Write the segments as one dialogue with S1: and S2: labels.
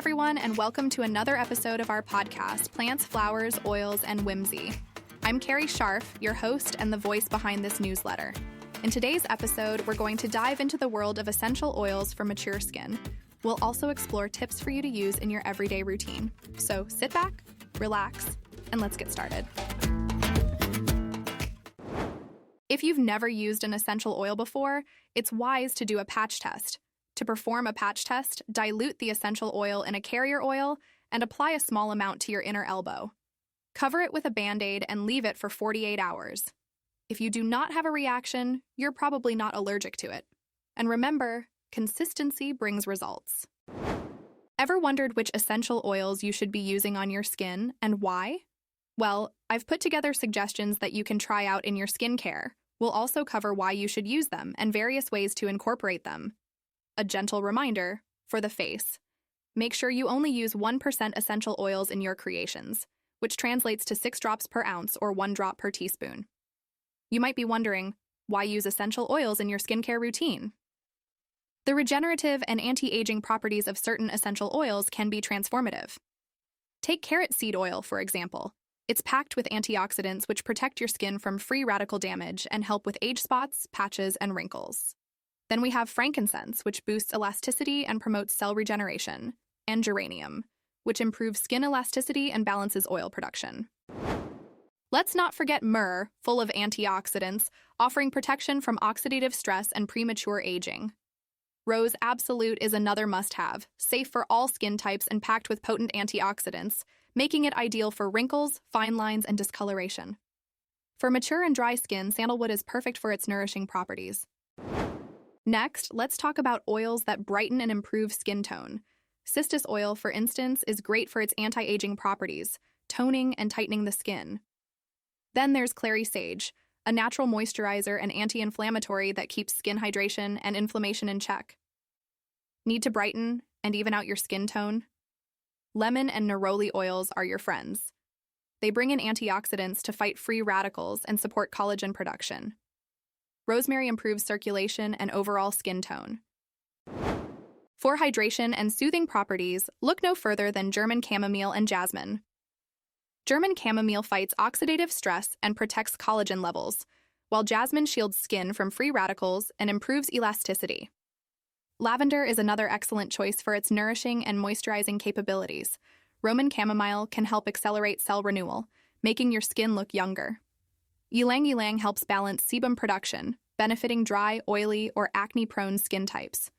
S1: everyone, and welcome to another episode of our podcast, Plants, Flowers, Oils, and Whimsy. I'm Carrie Scharf, your host and the voice behind this newsletter. In today's episode, we're going to dive into the world of essential oils for mature skin. We'll also explore tips for you to use in your everyday routine. So sit back, relax, and let's get started. If you've never used an essential oil before, it's wise to do a patch test. To perform a patch test, dilute the essential oil in a carrier oil and apply a small amount to your inner elbow. Cover it with a Band-Aid and leave it for 48 hours. If you do not have a reaction, you're probably not allergic to it. And remember, consistency brings results. Ever wondered which essential oils you should be using on your skin and why? Well, I've put together suggestions that you can try out in your skincare. We'll also cover why you should use them and various ways to incorporate them. A gentle reminder, for the face, make sure you only use 1% essential oils in your creations, which translates to 6 drops per ounce or 1 drop per teaspoon. You might be wondering, why use essential oils in your skincare routine? The regenerative and anti-aging properties of certain essential oils can be transformative. Take carrot seed oil, for example. It's packed with antioxidants which protect your skin from free radical damage and help with age spots, patches, and wrinkles. Then we have frankincense, which boosts elasticity and promotes cell regeneration, and geranium, which improves skin elasticity and balances oil production. Let's not forget myrrh, full of antioxidants, offering protection from oxidative stress and premature aging. Rose Absolute is another must-have, safe for all skin types and packed with potent antioxidants, making it ideal for wrinkles, fine lines, and discoloration. For mature and dry skin, sandalwood is perfect for its nourishing properties. Next, let's talk about oils that brighten and improve skin tone. Cistus oil, for instance, is great for its anti-aging properties, toning and tightening the skin. Then there's clary sage, a natural moisturizer and anti-inflammatory that keeps skin hydration and inflammation in check. Need to brighten and even out your skin tone? Lemon and neroli oils are your friends. They bring in antioxidants to fight free radicals and support collagen production. Rosemary improves circulation and overall skin tone. For hydration and soothing properties, look no further than German chamomile and jasmine. German chamomile fights oxidative stress and protects collagen levels, while jasmine shields skin from free radicals and improves elasticity. Lavender is another excellent choice for its nourishing and moisturizing capabilities. Roman chamomile can help accelerate cell renewal, making your skin look younger. Ylang ylang helps balance sebum production, benefiting dry, oily, or acne-prone skin types.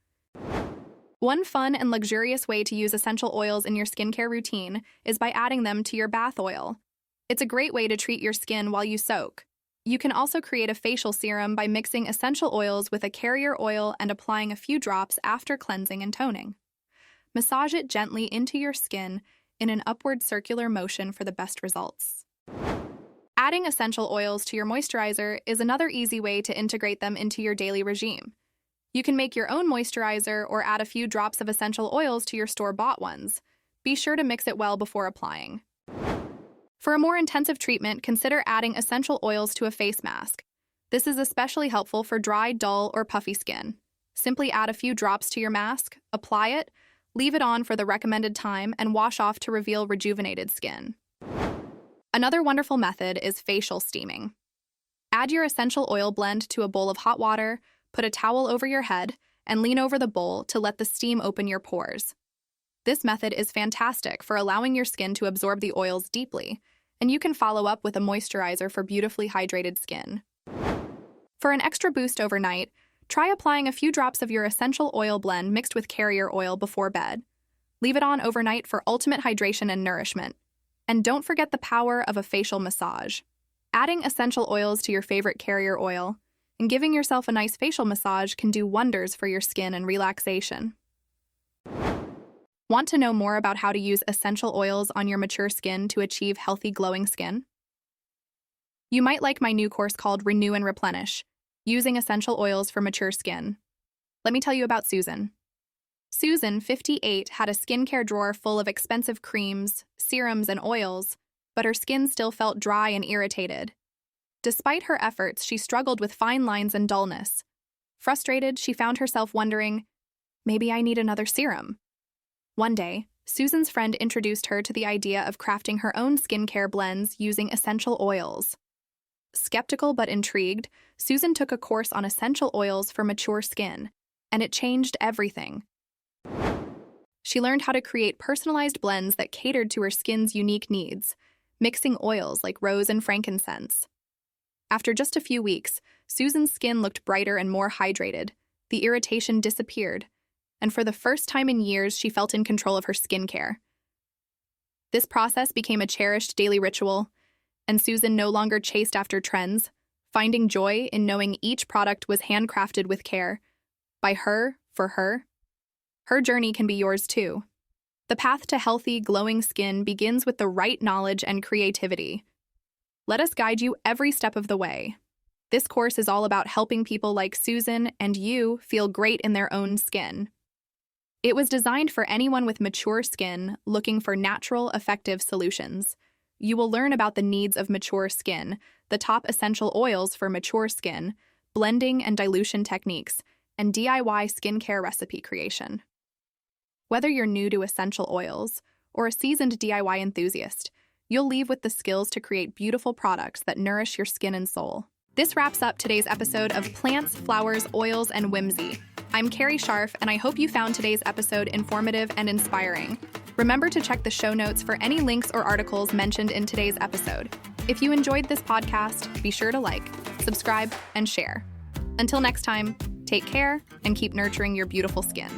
S1: One fun and luxurious way to use essential oils in your skincare routine is by adding them to your bath oil. It's a great way to treat your skin while you soak. You can also create a facial serum by mixing essential oils with a carrier oil and applying a few drops after cleansing and toning. Massage it gently into your skin in an upward circular motion for the best results. Adding essential oils to your moisturizer is another easy way to integrate them into your daily regime. You can make your own moisturizer or add a few drops of essential oils to your store-bought ones. Be sure to mix it well before applying. For a more intensive treatment, consider adding essential oils to a face mask. This is especially helpful for dry, dull, or puffy skin. Simply add a few drops to your mask, apply it, leave it on for the recommended time, and wash off to reveal rejuvenated skin. Another wonderful method is facial steaming. Add your essential oil blend to a bowl of hot water, put a towel over your head, and lean over the bowl to let the steam open your pores. This method is fantastic for allowing your skin to absorb the oils deeply, and you can follow up with a moisturizer for beautifully hydrated skin. For an extra boost overnight, try applying a few drops of your essential oil blend mixed with carrier oil before bed. Leave it on overnight for ultimate hydration and nourishment. And don't forget the power of a facial massage. Adding essential oils to your favorite carrier oil and giving yourself a nice facial massage can do wonders for your skin and relaxation. Want to know more about how to use essential oils on your mature skin to achieve healthy, glowing skin? You might like my new course called Renew and Replenish, Using Essential Oils for Mature Skin. Let me tell you about Susan. Susan, 58, had a skincare drawer full of expensive creams, serums, and oils, but her skin still felt dry and irritated. Despite her efforts, she struggled with fine lines and dullness. Frustrated, she found herself wondering, maybe I need another serum. One day, Susan's friend introduced her to the idea of crafting her own skincare blends using essential oils. Skeptical but intrigued, Susan took a course on essential oils for mature skin, and it changed everything. She learned how to create personalized blends that catered to her skin's unique needs, mixing oils like rose and frankincense. After just a few weeks, Susan's skin looked brighter and more hydrated. The irritation disappeared, and for the first time in years, she felt in control of her skincare. This process became a cherished daily ritual, and Susan no longer chased after trends, finding joy in knowing each product was handcrafted with care, by her, for her. Her journey can be yours too. The path to healthy, glowing skin begins with the right knowledge and creativity. Let us guide you every step of the way. This course is all about helping people like Susan and you feel great in their own skin. It was designed for anyone with mature skin looking for natural, effective solutions. You will learn about the needs of mature skin, the top essential oils for mature skin, blending and dilution techniques, and DIY skincare recipe creation. Whether you're new to essential oils or a seasoned DIY enthusiast, you'll leave with the skills to create beautiful products that nourish your skin and soul. This wraps up today's episode of Plants, Flowers, Oils, and Whimsy. I'm Carrie Scharf, and I hope you found today's episode informative and inspiring. Remember to check the show notes for any links or articles mentioned in today's episode. If you enjoyed this podcast, be sure to like, subscribe, and share. Until next time, take care and keep nurturing your beautiful skin.